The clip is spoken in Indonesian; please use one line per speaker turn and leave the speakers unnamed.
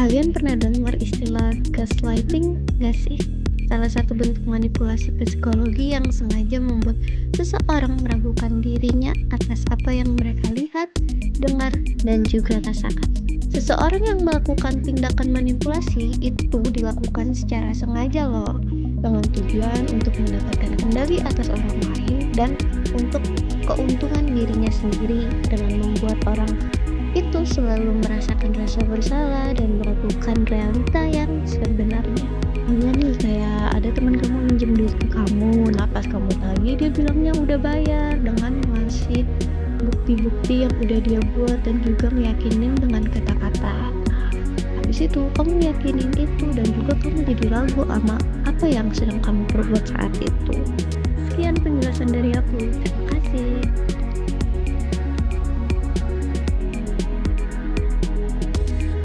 Kalian pernah dengar istilah gaslighting nggak sih? Salah satu bentuk manipulasi psikologi yang sengaja membuat seseorang meragukan dirinya atas apa yang mereka lihat, dengar, dan juga rasakan. Seseorang yang melakukan tindakan manipulasi itu dilakukan secara sengaja loh, dengan tujuan untuk mendapatkan kendali atas orang lain dan untuk keuntungan dirinya sendiri dengan membuat orang itu selalu merasakan rasa bersalah dan meragukan realita yang sebenarnya. Misalnya nih kayak ada teman kamu minjem duit ke kamu, nah pas kamu tagih dia bilangnya udah bayar dengan ngasih bukti-bukti yang udah dia buat dan juga meyakinin dengan kata-kata. Habis itu kamu yakinin itu dan juga kamu jadi ragu sama apa yang sedang kamu perbuat saat itu. Sekian penjelasan dari aku. Terima kasih.